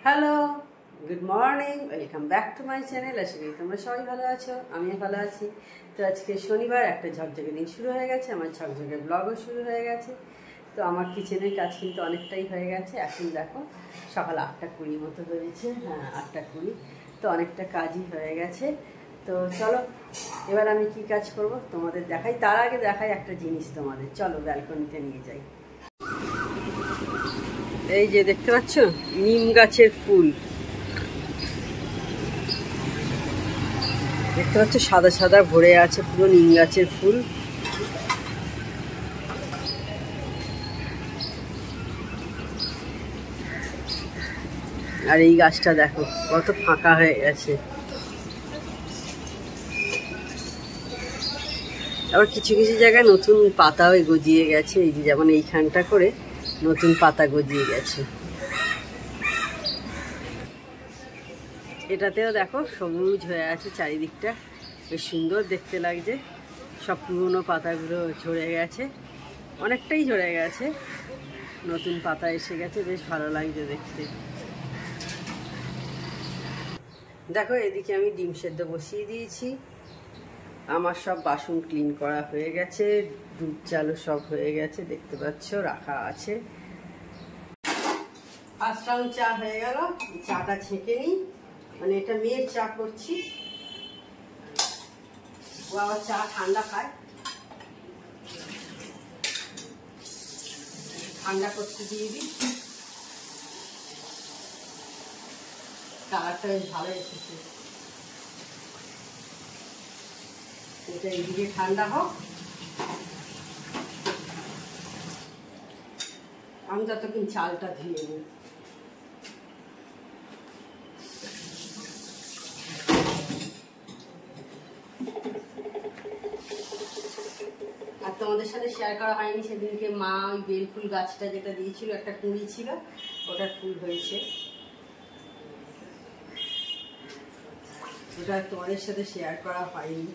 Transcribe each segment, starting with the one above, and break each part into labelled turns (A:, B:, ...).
A: Hello, good morning, welcome back to my channel. আশা করি তোমরা সবাই ভালো আছো, আমিও ভালো আছি। তো আজকে শনিবার, একটা ঝকঝকে দিন শুরু হয়ে গেছে, আমার ঝকঝকে ব্লগও শুরু হয়ে গেছে। তো আমার কিচেনের কাজ কিন্তু অনেকটাই হয়ে গেছে। এখন দেখো সকাল 8:20 মতো হয়েছে, হ্যাঁ 8:20। তো অনেকটা কাজই হয়ে গেছে। তো চলো এবার আমি কি কাজ করব তোমাদের দেখাই। তার আগে দেখাই একটা জিনিস তোমাদের, চলো ব্যালকনিতে নিয়ে যাই। এই যে দেখতে পাচ্ছ নিম গাছের ফুল, দেখতে পাচ্ছ সাদা সাদা ভরে আছে পুরো নিম গাছের ফুল। আর এই গাছটা দেখো কত ফাঁকা হয়ে গেছে। আবার কিছু কিছু জায়গায় নতুন পাতাও গজিয়ে গেছে, এই যে যেমন এইখানটা করে নতুন পাতা গজিয়ে গেছে। এটাতেও দেখো সবুজ হয়ে আছে চারিদিকটা, বেশ সুন্দর দেখতে লাগছে। সব পুরনো পাতাগুলো ঝরে গেছে, অনেকটাই ঝরে গেছে, নতুন পাতা এসে গেছে, বেশ ভালো লাগছে দেখতে। দেখো এদিকে আমি ডিম সেদ্ধ বসিয়ে দিয়েছি। আমার সব বাসন ক্লিন করা হয়ে গেছে, দুধ চালও সব হয়ে গেছে, দেখতে পাচ্ছ রাখা আছে। ফার্স্ট রাউন্ড চা হয়ে গেল, চাটা ছেঁকে নিই। মানে এটা মেয়ের চা করছি, ও আবার চা ঠান্ডা খায়, ঠান্ডা করতে দিয়ে দিই। কালারটা বেশ ভালো এসেছে। এটা এইদিকে ঠান্ডা হোক, আমি ততক্ষণ চালটা ধুয়ে নিই। আর তোমাদের সাথে শেয়ার করা হয়নি সেদিনকে, মা ওই বেলফুল গাছটা যেটা দিয়েছিল, একটা কুঁড়ি ছিল, ওটার ফুল হয়েছে, ওটা তোমাদের সাথে শেয়ার করা হয়নি।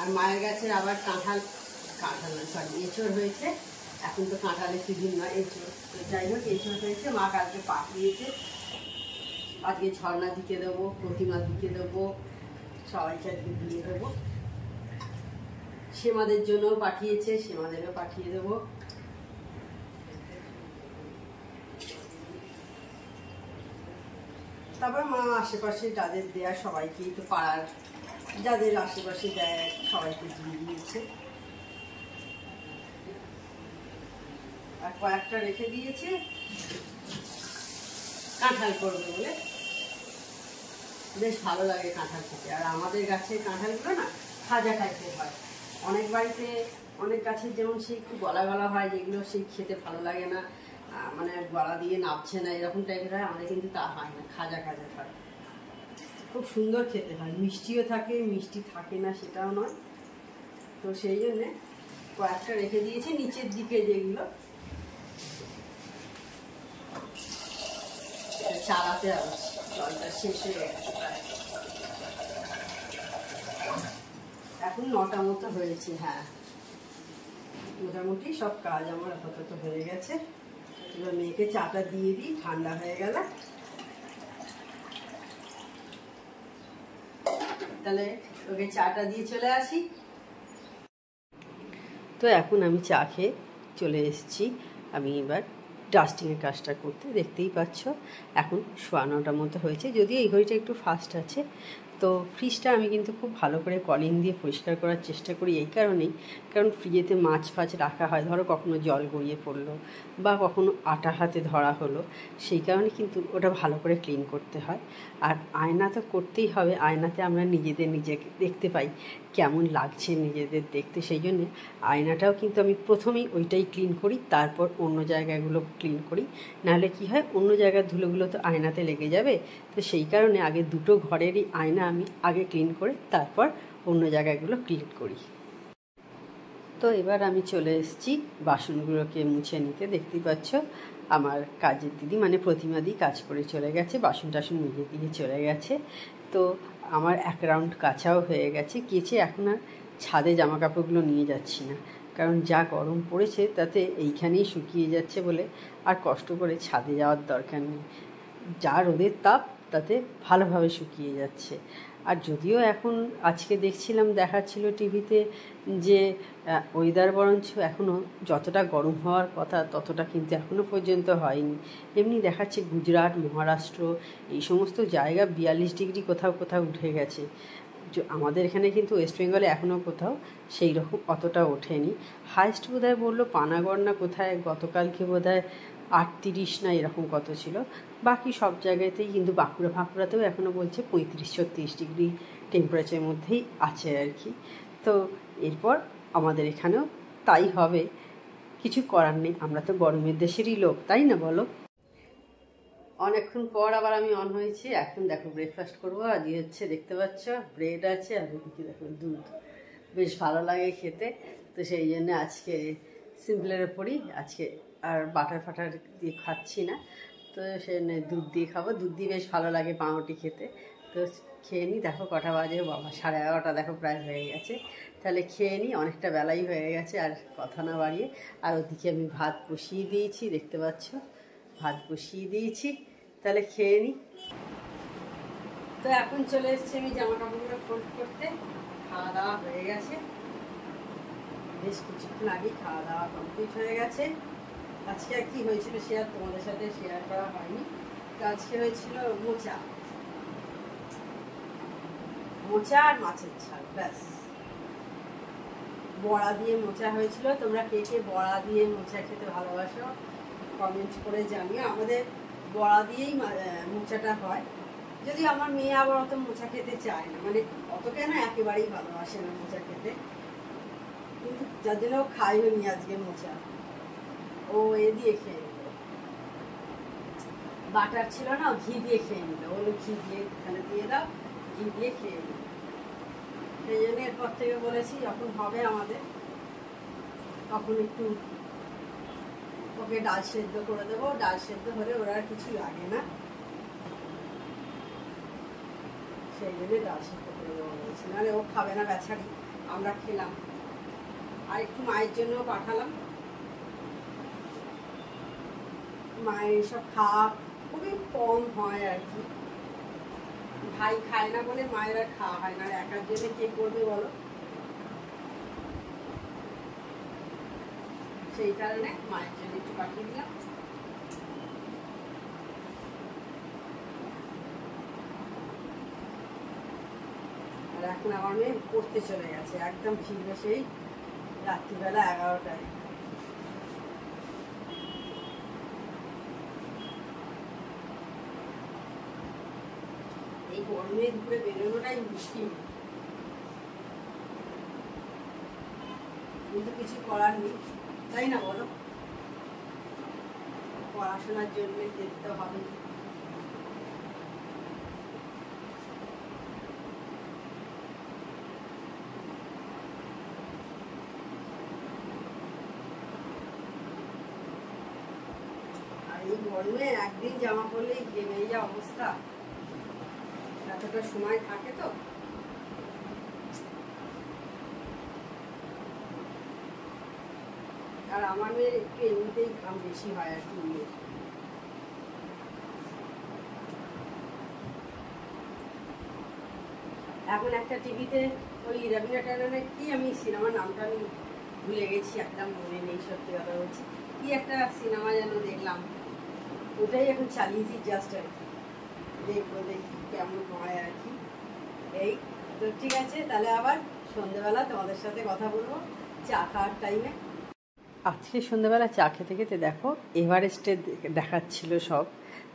A: আর মায়ের গাছের আবার কাঁঠাল না সরি এঁচড় হয়েছে। এখন তো কাঁঠালের সিজন নয়, এঁচড়। যাই হোক এঁচড় হয়েছে, মা কালকে পাঠিয়েছে। আজকে ঝর্ণা দিকে দেবো, প্রতিমা দিকে দেবো, সবাইকে আজকে দিয়ে দেবো। সেমাদের জন্যও পাঠিয়েছে, সেমাদেরও পাঠিয়ে দেবো। তারপর মা আশেপাশে যাদের দেয়া সবাইকে, তো পাড়ার যাদের আশেপাশে দেয় সবাইকে দিয়ে দিয়েছে। আর কয়েকটা রেখে দিয়েছে কাঁঠাল করবে বলে, বেশ ভালো লাগে কাঁঠাল খেতে। আর আমাদের গাছের কাঁঠালগুলো না খাজা খাইতে হয়। অনেক বাড়িতে অনেক গাছের যেমন সেই একটু গলা গলা হয়, যেগুলো সেই খেতে ভালো লাগে না, মানে গলা দিয়ে নাবছে না, এরকম টাইপের হয়। আমাদের কিন্তু তা হয় না, খাজা খাজা হয়, খুব সুন্দর খেতে হয়। মিষ্টিও থাকে, মিষ্টি থাকে না সেটাও নয়। তো সেই জন্যে কয়েকটা রেখে দিয়েছি নিচের দিকে, যেগুলো চালাতে হবে, জলটা শেষ হয়ে গেছে প্রায়। এখন 9টা মতো হয়েছে, হ্যাঁ মোটামুটি সব কাজ আমার আপাতত হয়ে গেছে। এবার মেয়েকে চাটা দিয়ে দিই, ঠান্ডা হয়ে গেল। তাহলে ওকে চাটা দিয়ে চলে আসি। তো এখন আমি চা খেয়ে চলে এসেছি। আমি এবার ডাস্টিংয়ের কাজটা করতে, দেখতেই পাচ্ছ এখন 9:15 মতো হয়েছে। যদিও এই ঘড়িটা একটু ফাস্ট আছে। তো ফ্রিজটা আমি কিন্তু খুব ভালো করে কলিং দিয়ে পরিষ্কার করার চেষ্টা করি, এই কারণেই, কারণ ফ্রিজেতে মাছ ফাছ রাখা হয়, ধরো কখনো জল গড়িয়ে পড়লো বা কখনো আটা হাতে ধরা হলো, সেই কারণে কিন্তু ওটা ভালো করে ক্লিন করতে হয়। আর আয়না তো করতেই হবে, আয়নাতে আমরা নিজেকে দেখতে পাই কেমন লাগছে নিজেদের দেখতে, সেই জন্যে আয়নাটাও কিন্তু আমি প্রথমেই ওইটাই ক্লিন করি, তারপর অন্য জায়গাগুলো ক্লিন করি। নাহলে কি হয়, অন্য জায়গার ধুলোগুলো তো আয়নাতে লেগে যাবে। তো সেই কারণে আগে দুটো ঘরেরই আয়না আমি আগে ক্লিন করে তারপর অন্য জায়গাগুলো ক্লিন করি। তো এবার আমি চলে এসেছি বাসনগুলোকে মুছে নিতে। দেখতেই পাচ্ছ আমার কাজের দিদি মানে প্রতিমাদি কাজ করে চলে গেছে, বাসন টাসন মেজে দিয়ে চলে গেছে। তো আমার এক রাউন্ড কাচাও হয়ে গেছে। কেচে এখন আর ছাদে জামা কাপড়গুলো নিয়ে যাচ্ছি না, কারণ যা গরম পড়েছে তাতে এইখানেই শুকিয়ে যাচ্ছে বলে আর কষ্ট করে ছাদে যাওয়ার দরকার নেই। যা রোদের তাপ তাতে ভালোভাবে শুকিয়ে যাচ্ছে। আর যদিও এখন আজকে দেখছিলাম, দেখাচ্ছিল টিভিতে যে ওয়েদার বরঞ্চ এখনও যতটা গরম হওয়ার কথা ততটা কিন্তু এখনও পর্যন্ত হয়নি। এমনি দেখাচ্ছে গুজরাট, মহারাষ্ট্র এই সমস্ত জায়গা 42 ডিগ্রি কোথাও কোথাও উঠে গেছে। আমাদের এখানে কিন্তু ওয়েস্ট বেঙ্গলে এখনও কোথাও সেই রকম অতটা ওঠেনি। হাইস্ট বোধহয় বললো পানাগড় না কোথায় গতকালকে বোধহয় 38 না এরকম কত ছিল। বাকি সব জায়গাতেই কিন্তু বাঁকুড়াতেও এখনও বলছে 35-36 ডিগ্রি টেম্পারেচারের মধ্যেই আছে আর কি। তো এরপর আমাদের এখানেও তাই হবে, কিছু করার নেই, আমরা তো গরমের দেশেরই লোক, তাই না বলো? অনেকক্ষণ পর আবার আমি অন হয়েছি। এখন দেখো ব্রেকফাস্ট করবো। আজকে হচ্ছে দেখতে পাচ্ছ ব্রেড আছে আর এদিকে দেখো দুধ, বেশ ভালো লাগে খেতে। তো সেই জন্য আজকে সিম্পলের ওপরই আজকে আর বাটার ফাটার দিয়ে খাচ্ছি না। তো সে দুধ দিয়ে খাবো, দুধ দিয়ে বেশ ভালো লাগে পাউরুটি খেতে। তো খেয়ে নিই। দেখো কটা বাজে, বাবা 11:30 দেখো প্রায় হয়ে গেছে। তাহলে খেয়ে নিই, অনেকটা বেলাই হয়ে গেছে আর কথা না বাড়িয়ে। আর ওদিকে আমি ভাত বসিয়ে দিয়েছি, দেখতে পাচ্ছ ভাত বসিয়ে দিয়েছি। তাহলে খেয়ে নিই। তো এখন চলে এসেছি আমি জামা কাপড়গুলো ফোল্ড করতে। খাওয়া দাওয়া হয়ে গেছে, বেশ কিছুক্ষণ আগেই খাওয়া দাওয়া কমপ্লিট হয়ে গেছে। আজকে আর কী হয়েছিল সে আর তোমাদের সাথে শেয়ার করা হয়নি। তো আজকে হয়েছিল মোচা আর মাছের ঝাল, ব্যাস। বড়া দিয়ে মোচা হয়েছিল। তোমরা কে কে বড়া দিয়ে মোচা খেতে ভালোবাসো কমেন্ট করে জানিও। আমাদের বড়া দিয়েই মোচাটা হয়, যদি আমার মেয়ে আবার অত মোচা খেতে চায় না, মানে অত কেন একেবারেই ভালোবাসে না মোচা খেতে, কিন্তু যার জন্য ও খাইও নি আজকে মোচা, ও এ দিয়ে খেয়ে নিল। বাটার ছিল না, ঘি দিয়ে খেয়ে নিল। বললো ঘি দিয়ে এখানে দিয়ে দাও, ঘি দিয়ে খেয়ে নিল। সেই জন্য এরপর থেকে বলেছি যখন হবে আমাদের তখন একটু ওকে ডাল সেদ্ধ করে দেবো। ডাল সেদ্ধ হলে ওরা আর কিছু লাগে না, সেই জন্য ডাল সেদ্ধ করে দেবো বলেছি। নাহলে ও খাবে না বেচারি, আমরা খেলাম। আর একটু মায়ের জন্য পাঠালাম। মায়ের এসব খাওয়া খুবই কম হয় আর কি, ভাই খায় না বলে মায়ের আর খাওয়া হয় না। আর একার জন্য কে করবে বলো, সেই কারণে মায়ের জন্য একটু পাঠিয়ে দিলাম। আর এখন আমার মেয়ে পড়তে চলে গেছে, একদম ফিরবে সেই রাত্রিবেলা 11টায়। এই গরমে দুপুরে বেরোনোটাই মুশকিল, কিন্তু কিছু করার নেই, তাই না বলো? পড়াশোনার জন্য যেতে হবে। আর এই গরমে একদিন জামা পরলেই ঘেমে যা অবস্থা, এতটা সময় থাকে তো। আর আমার মেয়ের একটু এমনিতেই ঘাম বেশি হয় আর কি। এখন একটা টিভিতে ওই রবীন্দ্র ট্যান্ডনের কি আমি সিনেমার নামটা আমি ভুলে গেছি, একদম মনে নেই, সত্যি কথা বলছি। কি একটা সিনেমা যেন দেখলাম, ওটাই এখন চালিয়েছি জাস্ট আর কি, দেখবো দেখি কেমন হয় আর কি। এই তো ঠিক আছে, তাহলে আবার সন্ধ্যেবেলা তোমাদের সাথে কথা বলবো চা খাওয়ার টাইমে। আজকে সন্ধ্যাবেলা চা খেতে খেতে দেখো এভারেস্টে দেখাচ্ছিল সব,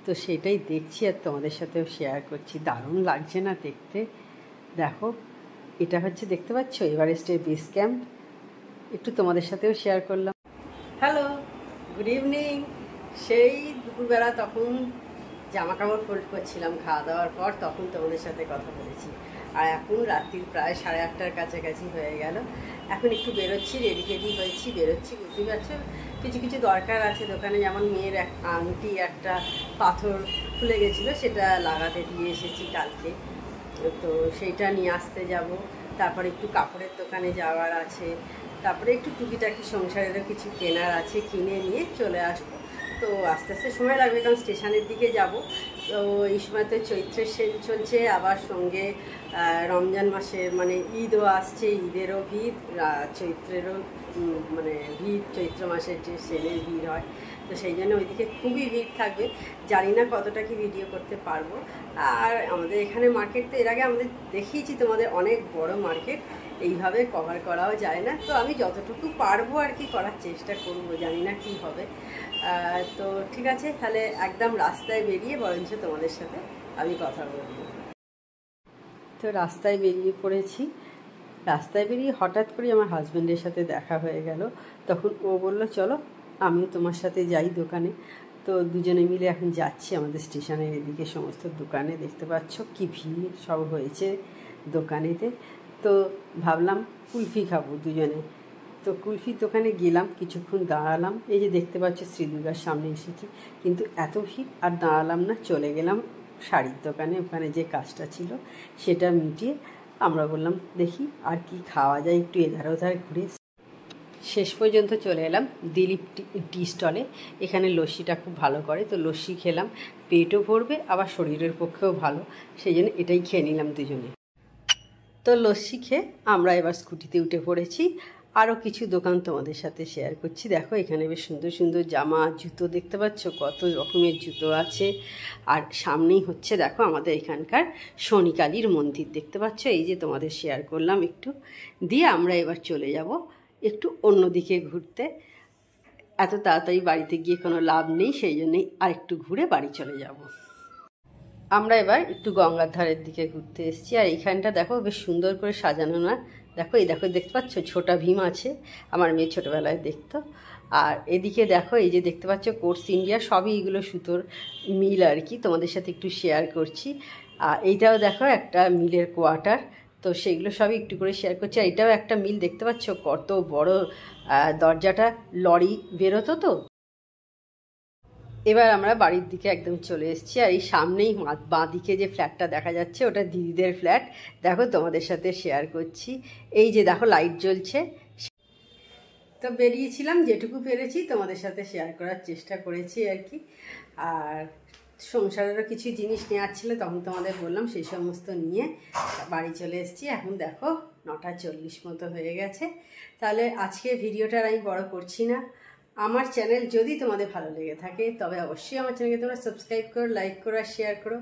A: তো সেটাই দেখছি আর তোমাদের সাথেও শেয়ার করছি। দারুণ লাগছে না দেখতে? দেখো এটা হচ্ছে, দেখতে পাচ্ছ এভারেস্টের বেস ক্যাম্প। একটু তোমাদের সাথেও শেয়ার করলাম। Hello, good evening. সেই দুপুরবেলা তখন জামা কাপড় ফোল্ড করছিলাম খাওয়া দাওয়ার পর, তখন তোমাদের সাথে কথা বলেছি। আর এখন রাত্রির প্রায় 8:30টার কাছাকাছি হয়ে গেল। এখন একটু বেরোচ্ছি, রেডি হয়েছি, বেরোচ্ছি। বুঝতেই পারছো কিছু কিছু দরকার আছে দোকানে, যেমন মেয়ের এক আংটি একটা পাথর খুলে গেছিলো, সেটা লাগাতে দিয়ে এসেছি কালকে, তো সেইটা নিয়ে আসতে যাব। তারপরে একটু কাপড়ের দোকানে যাওয়ার আছে, তারপরে একটু টুকিটাকি সংসারেরও কিছু কেনার আছে, কিনে নিয়ে চলে আসবো। তো আস্তে আস্তে সময় লাগবে, কারণ স্টেশনের দিকে যাব। তো এই সময় তো চৈত্রের সেল চলছে, আবার সঙ্গে রমজান মাসের মানে ঈদও আসছে, ঈদেরও ভিড়, চৈত্রেরও মানে ভিড়, চৈত্র মাসের যে সেলের ভিড় হয়, তো সেই জন্য ওইদিকে খুবই ভিড় থাকবে। জানি না কতটা কি ভিডিও করতে পারবো। আর আমাদের এখানে মার্কেট তো এর আগে আমাদের দেখিয়েছি তোমাদের, অনেক বড় মার্কেট, এইভাবে কভার করাও যায় না। তো আমি যতটুকু পারবো আর কি করার চেষ্টা করব, জানি না কি হবে। তো ঠিক আছে, তাহলে একদম রাস্তায় বেরিয়ে বরঞ্চ তোমাদের সাথে আমি কথা বলবো। তো রাস্তায় বেরিয়ে পড়েছি। রাস্তায় বেরিয়ে হঠাৎ করে আমার হাজব্যান্ডের সাথে দেখা হয়ে গেল। তখন ও বললো চলো আমিও তোমার সাথে যাই দোকানে। তো দুজনে মিলে এখন যাচ্ছি আমাদের স্টেশনের এদিকে সমস্ত দোকানে। দেখতে পাচ্ছ কি ভিড় সব হয়েছে দোকানেতে। তো ভাবলাম কুলফি খাবো দুজনে। তো কুলফির দোকানে গেলাম, কিছুক্ষণ দাঁড়ালাম। এই যে দেখতে পাচ্ছ শ্রী দুর্গার সামনে এসেছি, কিন্তু এত ভিড় আর দাঁড়ালাম না, চলে গেলাম শাড়ির দোকানে। ওখানে যে কাজটা ছিল সেটা মিটিয়ে আমরা বললাম দেখি আর কি খাওয়া যায়, একটু এধার ওধার ঘুরে শেষ পর্যন্ত চলে এলাম দিলীপ টি স্টলে। এখানে লস্যিটা খুব ভালো করে, তো লস্যি খেলাম, পেটও ভরবে আবার শরীরের পক্ষেও ভালো, সেই জন্য এটাই খেয়ে নিলাম দুজনে। তো লস্যি খেয়ে আমরা এবার স্কুটিতে উঠে পড়েছি। আরও কিছু দোকান তোমাদের সাথে শেয়ার করছি। দেখো এখানে বেশ সুন্দর সুন্দর জামা, জুতো দেখতে পাচ্ছ, কত রকমের জুতো আছে। আর সামনেই হচ্ছে দেখো আমাদের এখানকার শনিকালীর মন্দির, দেখতে পাচ্ছ, এই যে তোমাদের শেয়ার করলাম একটু। দিয়ে আমরা এবার চলে যাব একটু অন্যদিকে ঘুরতে। এত তাড়াতাড়ি বাড়িতে গিয়ে কোনো লাভ নেই, সেই জন্যই আর একটু ঘুরে বাড়ি চলে যাব। আমরা এবার একটু গঙ্গার ধারের দিকে ঘুরতে এসেছি। আর এইখানটা দেখো বেশ সুন্দর করে সাজানো না, দেখো এই দেখো দেখতে পাচ্ছ ছোটা ভীম আছে, আমার মেয়ে ছোটোবেলায় দেখতো। আর এদিকে দেখো এই যে দেখতে পাচ্ছ কোর্স ইন্ডিয়া, সবই এগুলো সুতোর মিল আর কি, তোমাদের সাথে একটু শেয়ার করছি। আর এইটাও দেখো একটা মিলের কোয়ার্টার, তো সেগুলো সবই একটু করে শেয়ার করছি। আর এটাও একটা মিল, দেখতে পাচ্ছ কত বড় দরজাটা, লরি বেরোতো তো। এবার আমরা বাড়ির দিকে একদম চলে এসেছি। আর এই সামনেই বাঁ দিকে যে ফ্ল্যাটটা দেখা যাচ্ছে ওটা দিদিদের ফ্ল্যাট, দেখো তোমাদের সাথে শেয়ার করছি। এই যে দেখো লাইট জ্বলছে। তো বেরিয়েছিলাম, যেটুকু পেরেছি তোমাদের সাথে শেয়ার করার চেষ্টা করেছি আর কি। আর সংসারেরও কিছু জিনিস নেওয়ার ছিল, তখন তোমাদের বললাম, সেই সমস্ত নিয়ে বাড়ি চলে এসেছি। এখন দেখো 9:40 মতো হয়ে গেছে। তাহলে আজকে ভিডিওটা আমি বড় করছি না। আমার চ্যানেল যদি তোমাদের ভালো লেগে থাকে তবে অবশ্যই আমার চ্যানেলকে তোমরা সাবস্ক্রাইব করো, লাইক করো আর শেয়ার করো।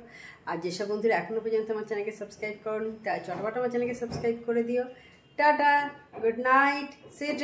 A: আর যেসব বন্ধুরা এখনও পর্যন্ত আমার চ্যানেলকে সাবস্ক্রাইব করোনি, তাই চটপট আমার চ্যানেলকে সাবস্ক্রাইব করে দিও। Tata, good night, see you.